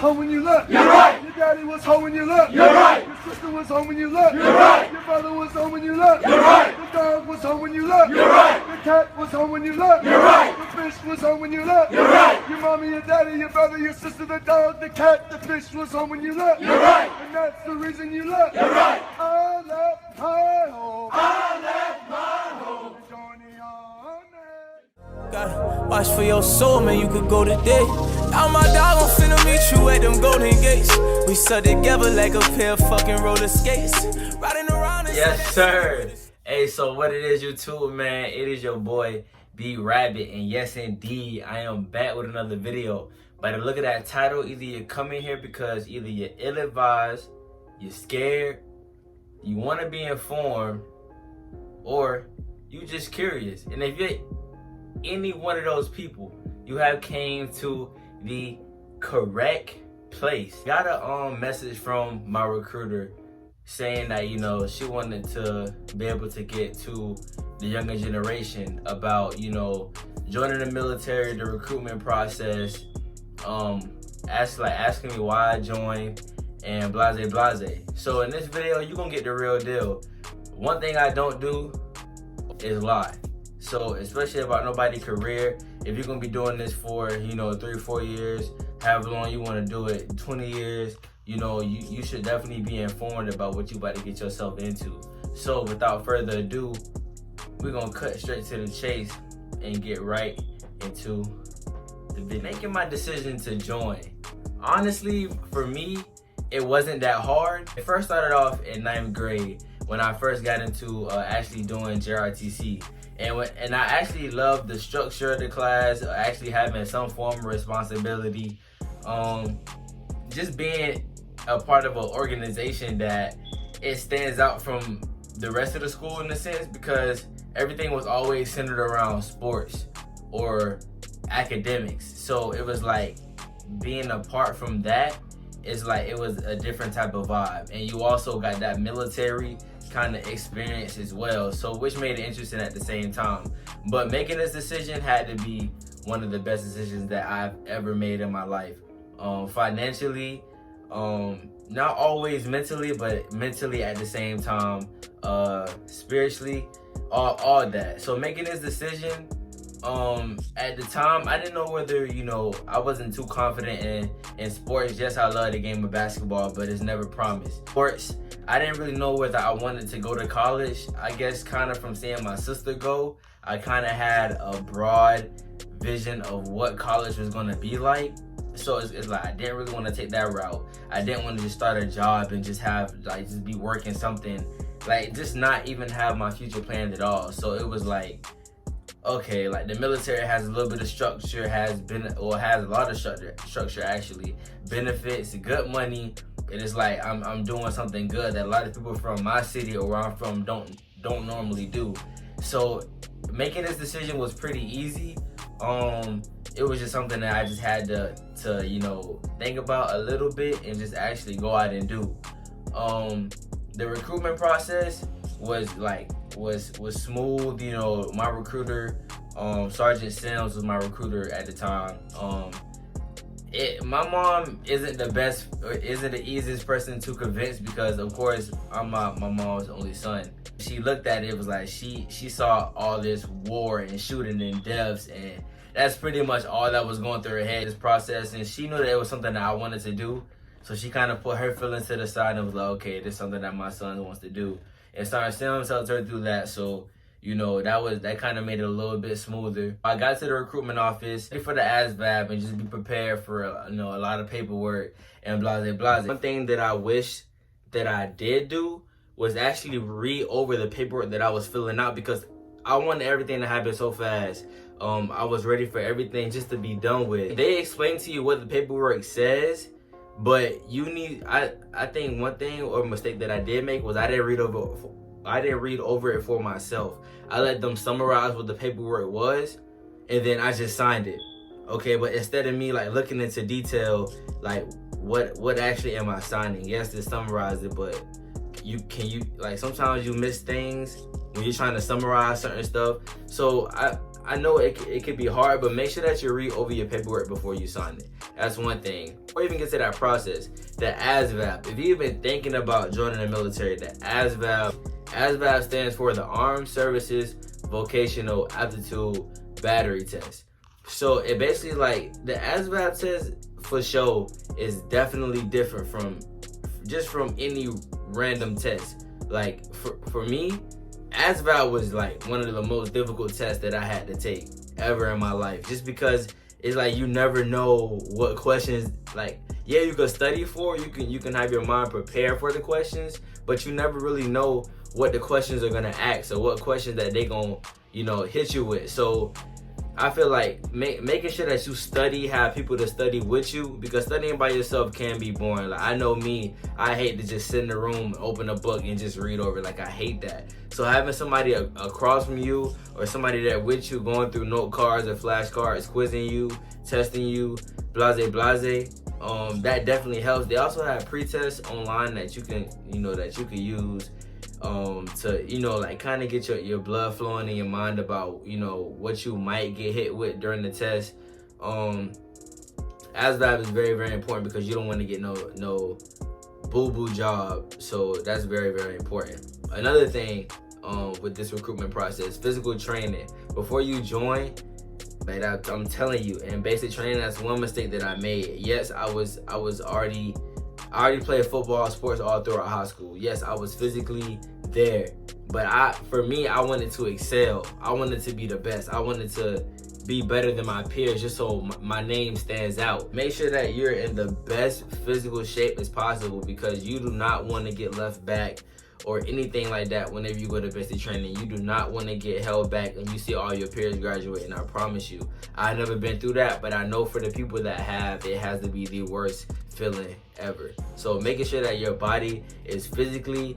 home when you left. You're right. Your daddy was home when you left. You're right. Your sister was home when you left. You're right. Your brother was home when you left. You're right. The dog was home when you left. You're right. The cat was home when you left. You're right. The fish was home when you left. You're right. Your mommy, your daddy, your brother, your sister, the dog, the cat, the fish was home when you left. You're right. And that's the reason you left. You're right. I left my home. I left my home. Johnny on it. Gotta watch for your soul, man, you could go today. Now my dog, I'm finna meet you at them Golden Gates. We stuck together like a pair of fucking roller skates. Riding around and Yes, sir. Hey, so what it is, YouTube, man? It is your boy, B Rabbit. And yes, indeed, I am back with another video. By the look of that title, either you're coming here because either you're ill-advised, you're scared, you want to be informed, or you just curious. And if you're any one of those people, you have came to the correct place. Got a message from my recruiter saying that, you know, she wanted to be able to get to the younger generation about, you know, joining the military, the recruitment process, asking me why I joined, and blase. So in this video, you're gonna get the real deal. One thing I don't do is lie. So especially about nobody's career, if you're gonna be doing this for, you know, 3 or 4 years, however long you wanna do it, 20 years, you know, you should definitely be informed about what you about to get yourself into. So without further ado, we're gonna cut straight to the chase and get right into the video. Making my decision to join. Honestly, for me, it wasn't that hard. It first started off in 9th grade when I first got into actually doing JROTC. And I actually loved the structure of the class, actually having some form of responsibility. Just being a part of an organization that it stands out from the rest of the school in a sense, because everything was always centered around sports or academics. So it was like being apart from that is like, it was a different type of vibe. And you also got that military kind of experience as well, so which made it interesting at the same time. But making this decision had to be one of the best decisions that I've ever made in my life. Financially, not always mentally, but mentally at the same time, spiritually, all that. So making this decision, at the time, I didn't know whether, you know, I wasn't too confident in sports. Yes, I love the game of basketball, but it's never promised. Sports, I didn't really know whether I wanted to go to college. I guess kind of from seeing my sister go, I kind of had a broad vision of what college was going to be like. So it's like, I didn't really want to take that route. I didn't want to just start a job and just have, like, just be working something, like, just not even have my future planned at all. So it was like, okay, like, the military has a little bit of structure, has a lot of structure actually, benefits, good money, and it's like I'm doing something good that a lot of people from my city or where I'm from don't normally do. So making this decision was pretty easy. It was just something that I just had to you know, think about a little bit and just actually go out and do. The recruitment process was smooth. You know, my recruiter, Sergeant Sims, was my recruiter at the time. My mom isn't the easiest person to convince, because of course I'm my mom's only son. She looked at it, was like she saw all this war and shooting and deaths, and that's pretty much all that was going through her head, this process. And she knew that it was something that I wanted to do, so she kind of put her feelings to the side and was like, okay, this is something that my son wants to do. And Sergeant Sims helped her through that, so you know, that kind of made it a little bit smoother. I got to the recruitment office for the ASVAB and just be prepared for, you know, a lot of paperwork and blase. One thing that I wish that I did do was actually read over the paperwork that I was filling out, because I wanted everything to happen so fast. I was ready for everything just to be done with. They explain to you what the paperwork says, but I think one thing or mistake that I did make was I didn't read over it for myself. I let them summarize what the paperwork was, and then I just signed it. Okay, but instead of me like looking into detail, like what actually am I signing? Yes, they summarized it, but you like sometimes you miss things when you're trying to summarize certain stuff. So I I know it could be hard, but make sure that you read over your paperwork before you sign it. That's one thing. Or even get to that process, the ASVAB. If you've been thinking about joining the military, the ASVAB stands for the Armed Services Vocational Aptitude Battery Test. So it basically, like, the ASVAB test for sure is definitely different from any random test. Like for me, ASVAB was like one of the most difficult tests that I had to take ever in my life, just because it's like you never know what questions, like, yeah, you can study for, you can have your mind prepared for the questions, but you never really know what the questions are gonna ask or what questions that they gonna, you know, hit you with. So I feel like making sure that you study, have people to study with you, because studying by yourself can be boring. Like, I know me, I hate to just sit in the room, open a book, and just read over it. Like, I hate that. So having somebody across from you, or somebody there with you, going through note cards or flashcards, quizzing you, testing you, blase, that definitely helps. They also have pre-tests online that you can, use to, like, kind of get your blood flowing in your mind about, what you might get hit with during the test. ASVAB is very, very important because you don't want to get no boo-boo job. So that's very, very important. Another thing with this recruitment process, physical training. Before you join, man, I'm telling you, in basic training, that's one mistake that I made. Yes, I already played football, sports all throughout high school. Yes, I was physically there, but for me, I wanted to excel. I wanted to be the best. I wanted to be better than my peers, just so my name stands out. Make sure that you're in the best physical shape as possible, because you do not want to get left back or anything like that whenever you go to basic training. You do not want to get held back and you see all your peers graduating. I promise you. I've never been through that, but I know for the people that have, it has to be the worst feeling ever. So making sure that your body is physically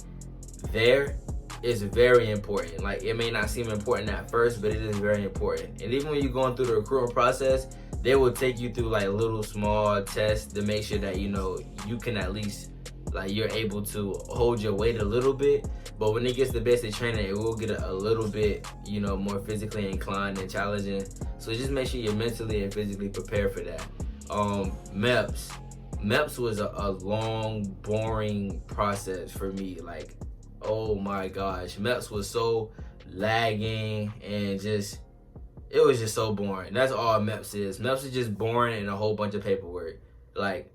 there is very important. Like, it may not seem important at first, but it is very important. And even when you're going through the recruitment process, they will take you through like little small tests to make sure that, you can at least, like, you're able to hold your weight a little bit. But when it gets to basic training, it will get a little bit, more physically inclined and challenging. So just make sure you're mentally and physically prepared for that. MEPS was a long, boring process for me. Like, oh my gosh, MEPS was so lagging and it was just so boring. That's all MEPS is. MEPS is just boring and a whole bunch of paperwork. Like,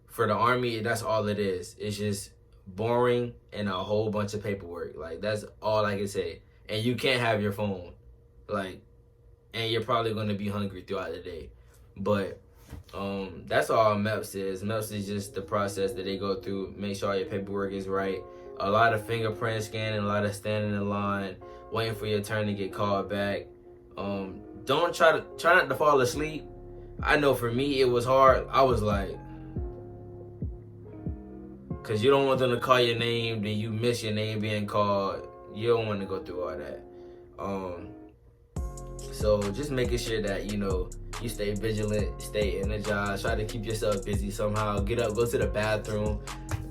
for the Army, that's all it is. It's just boring and a whole bunch of paperwork. Like, that's all I can say. And you can't have your phone. Like, and you're probably going to be hungry throughout the day. But that's all MEPS is. MEPS is just the process that they go through. Make sure all your paperwork is right. A lot of fingerprint scanning, a lot of standing in line, waiting for your turn to get called back. Don't try not to fall asleep. I know for me it was hard. I was like, because you don't want them to call your name, then you miss your name being called. You don't want to go through all that. So just making sure that, you stay vigilant, stay energized, try to keep yourself busy somehow. Get up, go to the bathroom,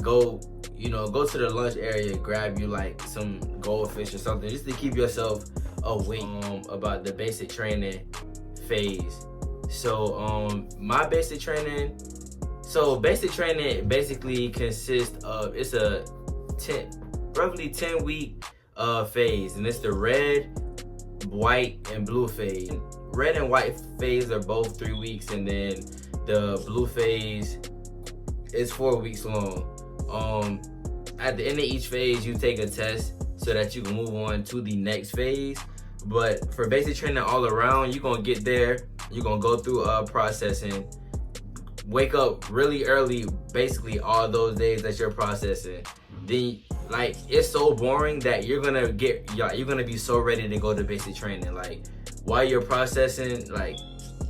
go to the lunch area, grab you like some goldfish or something, just to keep yourself awake about the basic training phase. So my basic training, basically consists of, it's a roughly 10-week phase, and it's the red, white, and blue phase. Red and white phase are both 3 weeks, and then the blue phase is 4 weeks long. At the end of each phase, you take a test so that you can move on to the next phase. But for basic training all around, you're gonna get there, you're gonna go through processing, wake up really early, basically all those days that you're processing. Then, like, it's so boring that you're gonna be so ready to go to basic training. Like, while you're processing, like,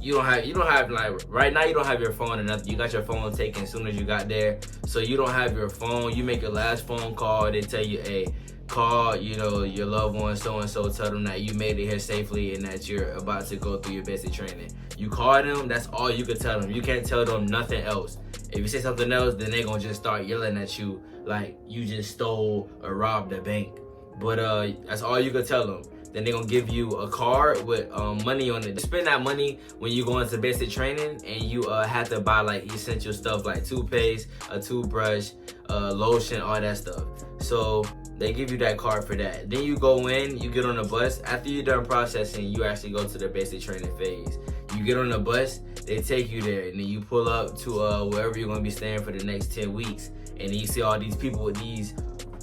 you don't have like, right now you don't have your phone or nothing. You got your phone taken as soon as you got there, so you don't have your phone. You make your last phone call, they tell you, hey, call your loved one so and so, tell them that you made it here safely and that you're about to go through your basic training. You call them, that's all you can tell them. You can't tell them nothing else. If you say something else, then they're gonna just start yelling at you like you just stole or robbed a bank. But that's all you can tell them. then they're gonna give you a card with money on it. You spend that money when you go into basic training, and you have to buy like essential stuff like toothpaste, a toothbrush, lotion, all that stuff. So they give you that card for that. Then you go in, you get on the bus. After you're done processing, you actually go to the basic training phase. You get on the bus, they take you there, and then you pull up to wherever you're gonna be staying for the next 10 weeks. And then you see all these people with these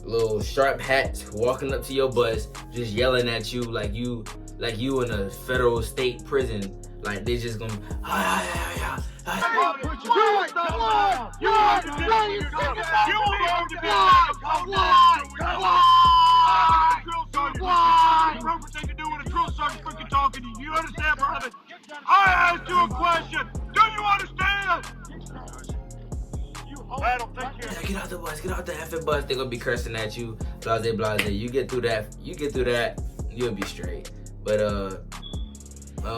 little sharp hats walking up to your bus, just yelling at you like you in a federal state prison. Like they just gonna You understand, brother? I asked you a question. Do you understand? I don't think you. Get out the bus, get out the effing bus. They're gonna be cursing at you, blase blase. You get through that, you'll be straight. But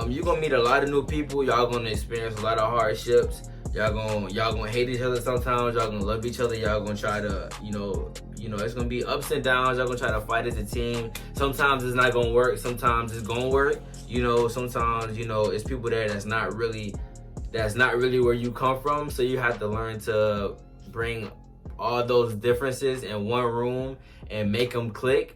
you're gonna meet a lot of new people. Y'all gonna experience a lot of hardships. Y'all gonna hate each other sometimes. Y'all gonna love each other. Y'all gonna try to, you know, it's gonna be ups and downs. Y'all gonna try to fight as a team. Sometimes it's not gonna work. Sometimes it's gonna work. You know, sometimes, you know, it's people there that's not really where you come from. So you have to learn to bring all those differences in one room and make them click.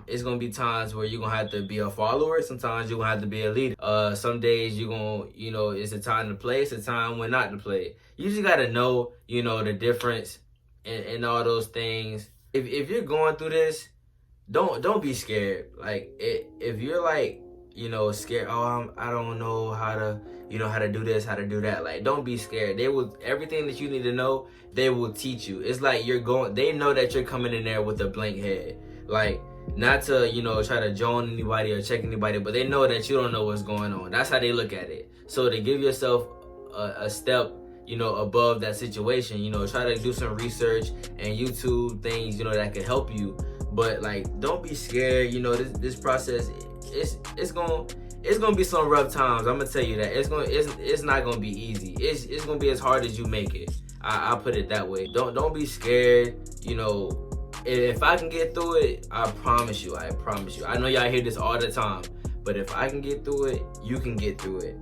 It's gonna be times where you're gonna have to be a follower. Sometimes you're gonna have to be a leader. Some days you're gonna, you know, it's a time to play. It's a time when not to play. You just gotta know, you know, the difference in all those things. If you're going through this, don't be scared. Like if you're like, you know, scared, I don't know how to, you know, how to do this, how to do that. Like, don't be scared. They will, everything that you need to know, they will teach you. It's like they know that you're coming in there with a blank head. Like, not to, you know, try to join anybody or check anybody, but they know that you don't know what's going on. That's how they look at it. So to give yourself a step, you know, above that situation, you know, try to do some research and YouTube things, you know, that can help you. But like, don't be scared. You know, this process, it's gonna be some rough times. I'm gonna tell you that. It's not gonna be easy. It's gonna be as hard as you make it. I'll put it that way. Don't be scared. You know, if I can get through it, I promise you. I know y'all hear this all the time, but if I can get through it, you can get through it.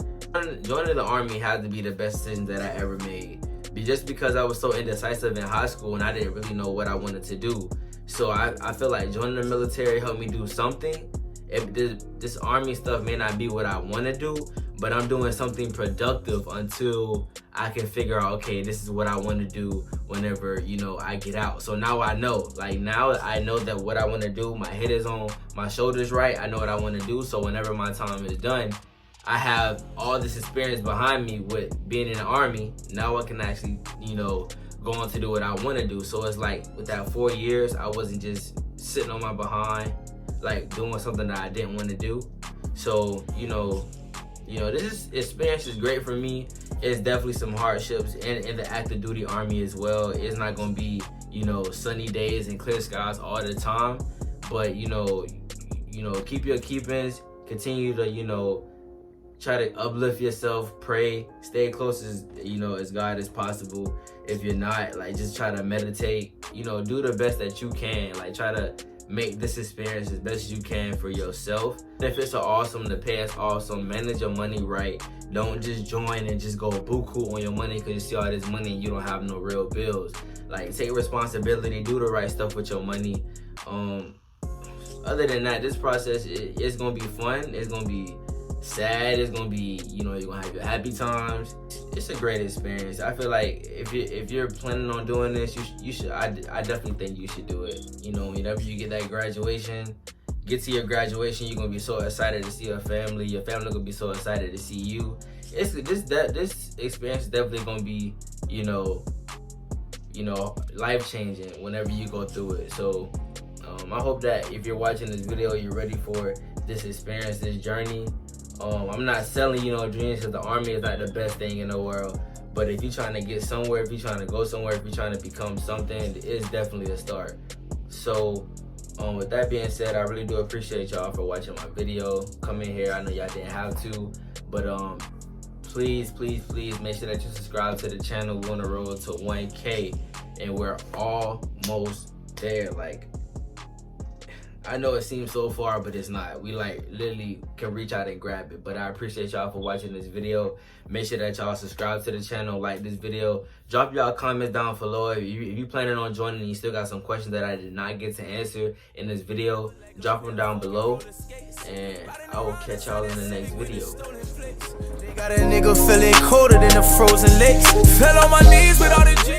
Joining the Army had to be the best decision that I ever made. Just because I was so indecisive in high school and I didn't really know what I wanted to do. So I feel like joining the military helped me do something. This Army stuff may not be what I want to do, but I'm doing something productive until I can figure out, okay, this is what I want to do whenever, you know, I get out. So now I know, like, now I know that what I want to do, my head is on, my shoulders right, I know what I want to do. So whenever my time is done, I have all this experience behind me with being in the Army. Now I can actually, you know, go on to do what I want to do. So it's like, with that 4 years, I wasn't just sitting on my behind, like doing something that I didn't want to do. So, you know, this experience is great for me. It's definitely some hardships in the active duty Army as well. It's not going to be, you know, sunny days and clear skies all the time, but you know, keep your keepings, continue to, you know, try to uplift yourself, pray, stay close as, you know, as God as possible. If you're not, like, just try to meditate, you know, do the best that you can. Like, try to make this experience as best as you can for yourself. Benefits are awesome, the pay is awesome. Manage your money right. Don't just join and just go buku on your money because you see all this money and you don't have no real bills. Like, take responsibility, do the right stuff with your money. Other than that, this process, it's gonna be fun. It's gonna be sad. It's gonna be, you know, you're gonna have your happy times. It's a great experience. I feel like if you're planning on doing this, you should. I definitely think you should do it. You know, whenever you get that graduation, get to your graduation, you're gonna be so excited to see your family. Your family gonna be so excited to see you. This experience is definitely gonna be, you know, life changing whenever you go through it. So I hope that if you're watching this video, you're ready for this experience, this journey. I'm not selling, you know, dreams, because the Army is not the best thing in the world. But if you're trying to get somewhere, if you're trying to go somewhere, if you're trying to become something, it's definitely a start. So with that being said, I really do appreciate y'all for watching my video. Come in here, I know y'all didn't have to, but please make sure that you subscribe to the channel. We're on the road to 1K and we're almost there. Like, I know it seems so far, but it's not. We like literally can reach out and grab it. But I appreciate y'all for watching this video. Make sure that y'all subscribe to the channel, like this video. Drop y'all comments down below. If you planning on joining and you still got some questions that I did not get to answer in this video, drop them down below. And I will catch y'all in the next video. Got a nigga feeling colder than the frozen lakes. Fell on my knees with all the G.